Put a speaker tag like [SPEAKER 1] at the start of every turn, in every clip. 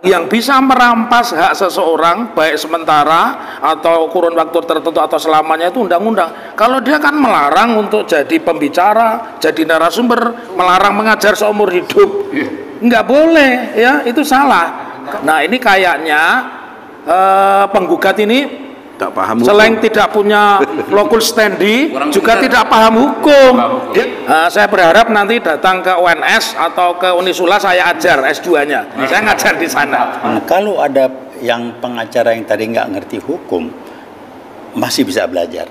[SPEAKER 1] yang bisa merampas hak seseorang baik sementara atau kurun waktu tertentu atau selamanya itu undang-undang. Kalau dia kan melarang untuk jadi pembicara, jadi narasumber, melarang mengajar seumur hidup, nggak boleh ya, itu salah. Nah ini kayaknya penggugat ini
[SPEAKER 2] tak paham
[SPEAKER 1] selain tidak punya locus standi juga tidak paham hukum. Saya berharap nanti datang ke UNS atau ke Unisula saya ajar S2-nya. Saya ngajar di sana.
[SPEAKER 3] Kalau ada yang pengacara yang tadi nggak ngerti hukum, masih bisa belajar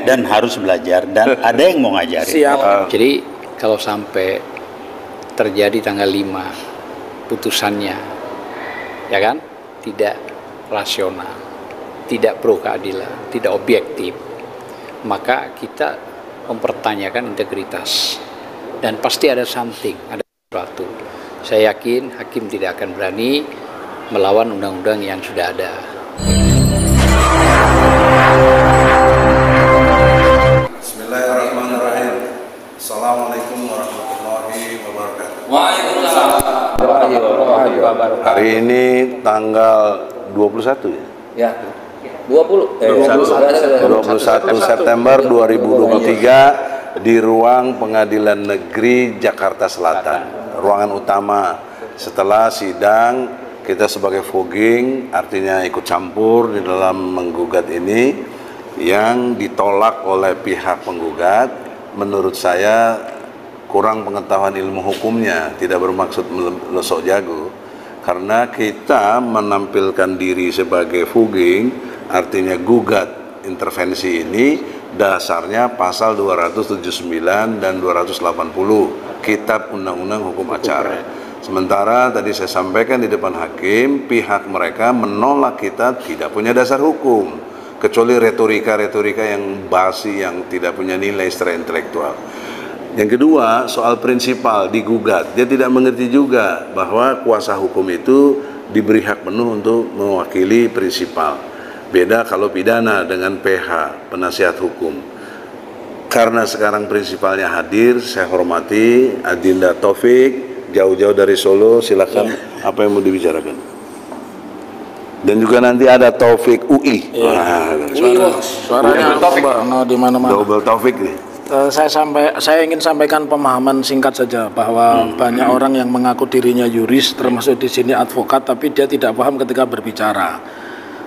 [SPEAKER 3] dan harus belajar, dan ada yang mau ngajarin.
[SPEAKER 1] Siap.
[SPEAKER 4] Jadi kalau sampai terjadi tanggal 5 putusannya, ya kan, tidak rasional, tidak pro keadilan, tidak objektif, maka kita mempertanyakan integritas, dan pasti ada something, ada sesuatu. Saya yakin hakim tidak akan berani melawan undang-undang yang sudah ada.
[SPEAKER 2] Bismillahirrahmanirrahim. Assalamualaikum warahmatullahi wabarakatuh.
[SPEAKER 4] Waalaikumsalam warahmatullahi wabarakatuh.
[SPEAKER 2] Hari ini tanggal 21 ya?
[SPEAKER 4] Ya, 21
[SPEAKER 2] September 2023 di ruang Pengadilan Negeri Jakarta Selatan, ruangan utama. Setelah sidang, kita sebagai fogging, artinya ikut campur di dalam menggugat ini, yang ditolak oleh pihak penggugat. Menurut saya kurang pengetahuan ilmu hukumnya, tidak bermaksud melesok jago. Karena kita menampilkan diri sebagai fogging, artinya gugat intervensi ini, dasarnya pasal 279 dan 280 Kitab Undang-Undang Hukum Acara. Sementara tadi saya sampaikan di depan hakim, pihak mereka menolak kita tidak punya dasar hukum, kecuali retorika-retorika yang basi, yang tidak punya nilai secara intelektual. Yang kedua, soal prinsipal digugat. Dia tidak mengerti juga bahwa kuasa hukum itu diberi hak penuh untuk mewakili prinsipal. Beda kalau pidana dengan PH, penasihat hukum. Karena sekarang prinsipalnya hadir, saya hormati Adinda Taufik, jauh-jauh dari Solo, silakan apa yang mau dibicarakan. Dan juga nanti ada Taufik UI.
[SPEAKER 1] Suaranya di mana-mana.
[SPEAKER 2] Double Taufik nih.
[SPEAKER 1] Saya ingin sampaikan pemahaman singkat saja bahwa banyak orang yang mengaku dirinya yuris, termasuk di sini advokat, tapi dia tidak paham ketika berbicara.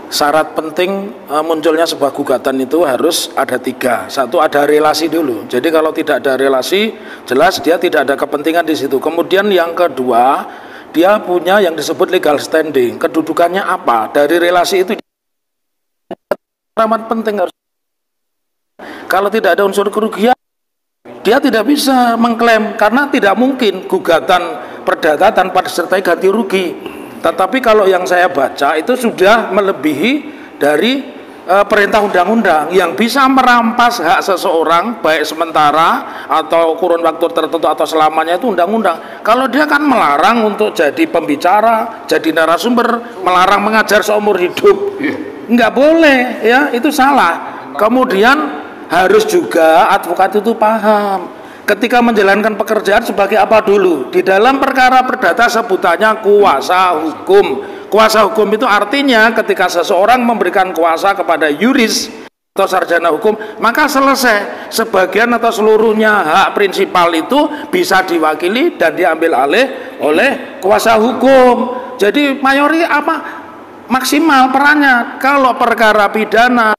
[SPEAKER 1] Syarat penting munculnya sebuah gugatan itu harus ada 3. Satu, ada relasi dulu. Jadi kalau tidak ada relasi, jelas dia tidak ada kepentingan di situ. Kemudian yang kedua, dia punya yang disebut legal standing. Kedudukannya apa? Dari relasi itu amat penting harus. Kalau tidak ada unsur kerugian, dia tidak bisa mengklaim, karena tidak mungkin gugatan perdata tanpa disertai ganti rugi. Tetapi kalau yang saya baca itu sudah melebihi dari perintah undang-undang yang bisa merampas hak seseorang baik sementara atau kurun waktu tertentu atau selamanya, itu undang-undang. Kalau dia kan melarang untuk jadi pembicara, jadi narasumber, melarang mengajar seumur hidup, nggak boleh ya, itu salah. Kemudian harus juga advokat itu paham ketika menjalankan pekerjaan sebagai apa dulu. Di dalam perkara perdata sebutannya kuasa hukum. Kuasa hukum itu artinya ketika seseorang memberikan kuasa kepada yuris atau sarjana hukum, maka selesai. Sebagian atau seluruhnya hak prinsipal itu bisa diwakili dan diambil alih oleh kuasa hukum. Jadi mayoritas maksimal perannya. Kalau perkara pidana,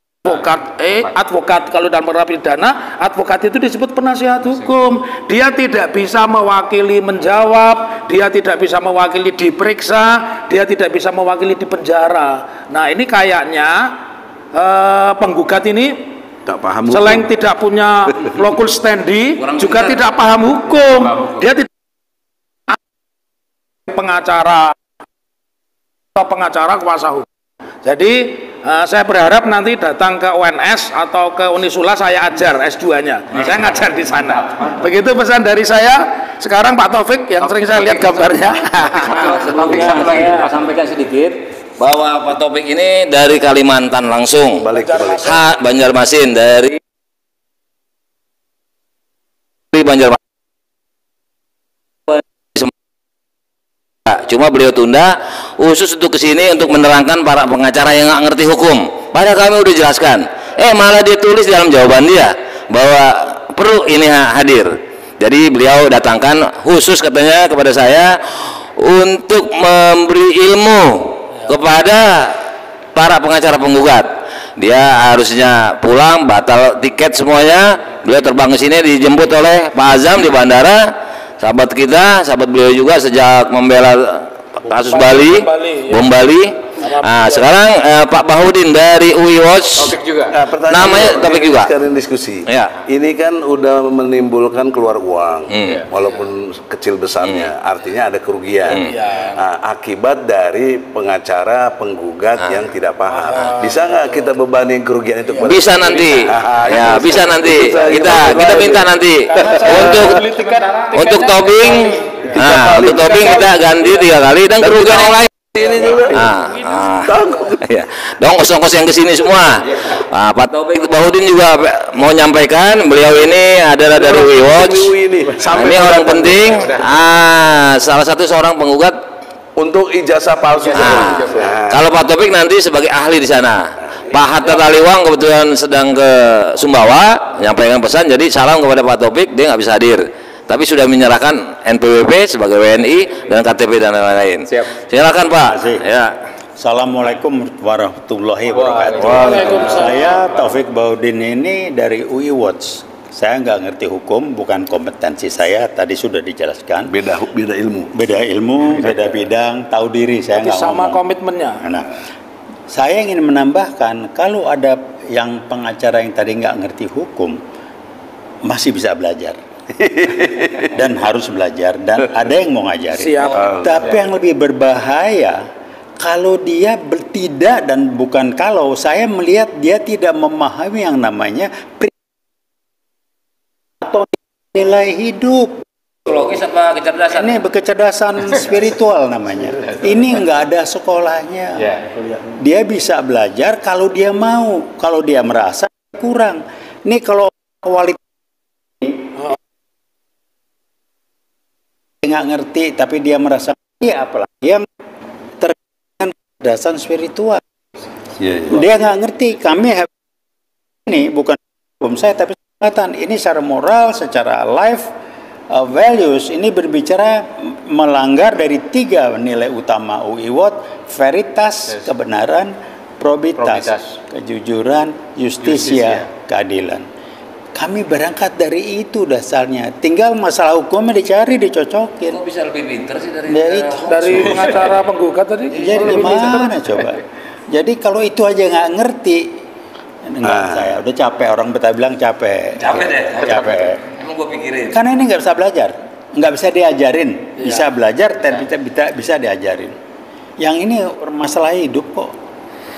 [SPEAKER 1] advokat kalau dalam perkara pidana, advokat itu disebut penasihat hukum. Dia tidak bisa mewakili menjawab, dia tidak bisa mewakili diperiksa, dia tidak bisa mewakili di penjara. Nah ini kayaknya penggugat ini
[SPEAKER 2] tak paham
[SPEAKER 1] selain hukum, tidak punya locus standi, juga tidak paham hukum. Dia tidak pengacara atau pengacara kuasa hukum. Jadi saya berharap nanti datang ke UNS atau ke Unisula saya ajar S2-nya. Saya ngajar di sana. Begitu pesan dari saya. Sekarang Pak Taufik yang sering saya lihat gambarnya.
[SPEAKER 4] Saya sampaikan sedikit bahwa Pak Taufik ini dari Kalimantan langsung. Banjarmasin, dari Banjarmasin.
[SPEAKER 5] Cuma beliau tunda khusus untuk kesini untuk menerangkan para pengacara yang nggak ngerti hukum. Padahal kami udah jelaskan. Malah dia tulis dalam jawaban dia bahwa perlu ini hadir. Jadi beliau datangkan khusus katanya kepada saya untuk memberi ilmu kepada para pengacara penggugat. Dia harusnya pulang, batal tiket semuanya. Beliau terbang ke sini dijemput oleh Pak Azam di bandara. Sahabat kita, sahabat beliau juga sejak membela kasus Bali, bom Bali. Nah, sekarang Pak Bahudin dari UI Watch.
[SPEAKER 4] Topik juga.
[SPEAKER 5] Namanya topik juga.
[SPEAKER 2] Sekarang diskusi.
[SPEAKER 5] Ya.
[SPEAKER 2] Ini kan udah menimbulkan keluar uang, walaupun kecil besarnya. Artinya ada kerugian. Akibat dari pengacara penggugat yang tidak paham. Bisa nggak kita bebanin kerugian itu?
[SPEAKER 5] Bisa nanti. Ya, bisa nanti. Kita minta nanti untuk topping. Nah, untuk topping kita ganti 3 kali dan kerugian yang lain. Ini juga. Ya. Dong kos-kos yang kesini semua. Pak Taufik Bahudin juga mau nyampaikan, beliau ini adalah dari UI Watch. Ini orang penting. Salah satu seorang penggugat
[SPEAKER 2] untuk ijazah palsu.
[SPEAKER 5] Kalau Pak Taufik nanti sebagai ahli di sana. Pak Hatta Taliwang kebetulan sedang ke Sumbawa menyampaikan pesan, jadi salam kepada Pak Taufik, dia nggak bisa hadir. Tapi sudah menyerahkan NPWP sebagai WNI dan KTP dan lain-lain. Silakan Pak. Ya.
[SPEAKER 3] Assalamualaikum warahmatullahi wabarakatuh. Saya Taufik Bahudin ini dari UI Watch. Saya nggak ngerti hukum, bukan kompetensi saya. Tadi sudah dijelaskan.
[SPEAKER 2] Beda ilmu.
[SPEAKER 3] Beda ilmu, beda bidang, tahu diri. Saya nggak
[SPEAKER 1] sama
[SPEAKER 3] ngomong.
[SPEAKER 1] komitmennya.
[SPEAKER 3] Nah, saya ingin menambahkan, kalau ada yang pengacara yang tadi nggak ngerti hukum, masih bisa belajar. Dan harus belajar, dan ada yang mau ngajarin. Tapi yang lebih berbahaya, kalau dia tidak, dan bukan kalau, saya melihat dia tidak memahami yang namanya atau nilai hidup.
[SPEAKER 5] Psikologis apa kecerdasan?
[SPEAKER 3] Ini kecerdasan spiritual namanya. Ini nggak ada sekolahnya. Dia bisa belajar kalau dia mau, kalau dia merasa kurang. Ini kalau kualitas nggak ngerti, tapi dia merasa apalagi yang terkait kecerdasan spiritual. Dia nggak ngerti. Kami ini bukan hukum saya, tapi ini secara moral, secara life values, ini berbicara melanggar dari 3 nilai utama UI Watch: veritas, kebenaran, probitas, kejujuran, justisia, keadilan. Kami berangkat dari itu dasarnya. Tinggal masalah hukumnya dicari, dicocokin.
[SPEAKER 5] Kok bisa lebih pintar sih dari
[SPEAKER 1] pengacara penggugat tadi?
[SPEAKER 3] Jadi gimana coba? Jadi kalau itu aja nggak ngerti, saya udah capek. Orang Betawi bilang capek. Capek.
[SPEAKER 5] Emang gue pikirin.
[SPEAKER 3] Karena ini nggak bisa belajar, nggak bisa diajarin. Bisa belajar, tapi bisa diajarin. Yang ini masalah hidup kok.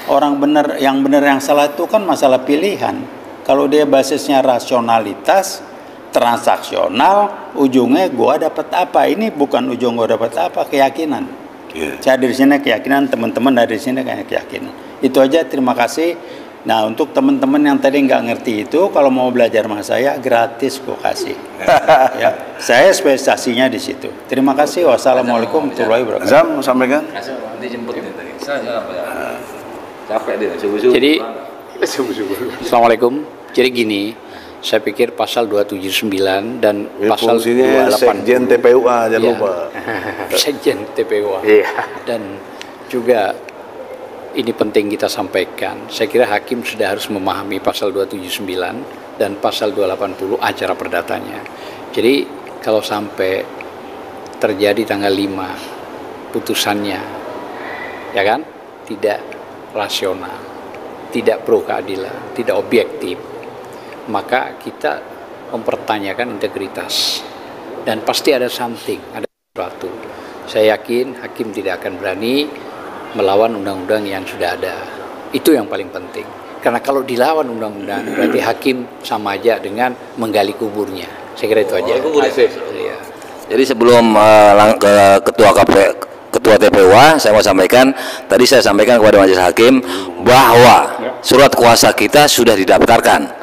[SPEAKER 3] Orang benar, yang salah itu kan masalah pilihan. Kalau dia basisnya rasionalitas, transaksional, ujungnya gua dapat apa? Ini bukan ujung gua dapat apa, keyakinan. Saya dari sini keyakinan, teman-teman dari sini kayak keyakinan. Itu aja, terima kasih. Nah, untuk teman-teman yang tadi nggak ngerti itu, kalau mau belajar sama saya gratis gua kasih. Ya, saya spesialisasinya di situ. Terima kasih. Wassalamualaikum warahmatullahi wabarakatuh.
[SPEAKER 2] Zam, sampaikan.
[SPEAKER 5] Dijemput nih tadi. Capek dia, subuh-subuh.
[SPEAKER 4] Jadi, Assalamualaikum. Jadi gini, saya pikir pasal 279 dan pasal
[SPEAKER 2] fungsinya
[SPEAKER 4] 28
[SPEAKER 2] Sekjen TPUA, jangan lupa.
[SPEAKER 4] Sekjen TPUA. Dan juga ini penting kita sampaikan. Saya kira hakim sudah harus memahami pasal 279 dan pasal 280 acara perdatanya. Jadi kalau sampai terjadi tanggal 5 putusannya, ya kan, tidak rasional, tidak pro keadilan, tidak objektif, maka kita mempertanyakan integritas, dan pasti ada something, ada sesuatu. Saya yakin hakim tidak akan berani melawan undang-undang yang sudah ada. Itu yang paling penting. Karena kalau dilawan undang-undang, berarti hakim sama aja dengan menggali kuburnya. Saya kira itu aja.
[SPEAKER 5] Jadi sebelum ke Ketua TPUA, saya mau sampaikan, tadi saya sampaikan kepada majelis hakim bahwa surat kuasa kita sudah didaftarkan.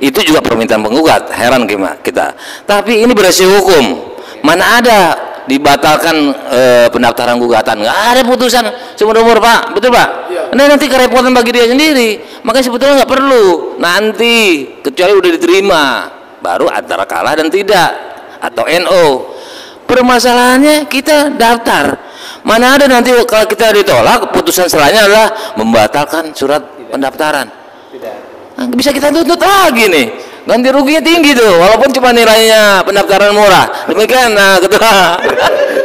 [SPEAKER 5] Itu juga permintaan penggugat, heran kita. Tapi ini berhasil hukum. Mana ada dibatalkan pendaftaran gugatan, nggak ada putusan seumur umur Pak, betul Pak? Nah, nanti kerepotan bagi dia sendiri, makanya sebetulnya nggak perlu nanti, kecuali udah diterima baru antara kalah dan tidak atau NO. Permasalahannya kita daftar, mana ada nanti kalau kita ditolak putusan selanjutnya adalah membatalkan surat pendaftaran. Nah, bisa kita tuntut lagi nih, ganti ruginya tinggi tuh, walaupun cuma nilainya pendaftaran murah. Demikian, nah ketua.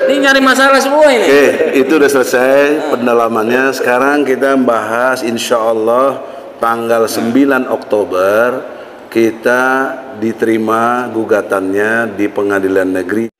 [SPEAKER 5] Ini nyari masalah semua ini.
[SPEAKER 2] Oke, itu udah selesai pendalamannya. Sekarang kita membahas, insya Allah tanggal 9 Oktober kita diterima gugatannya di Pengadilan Negeri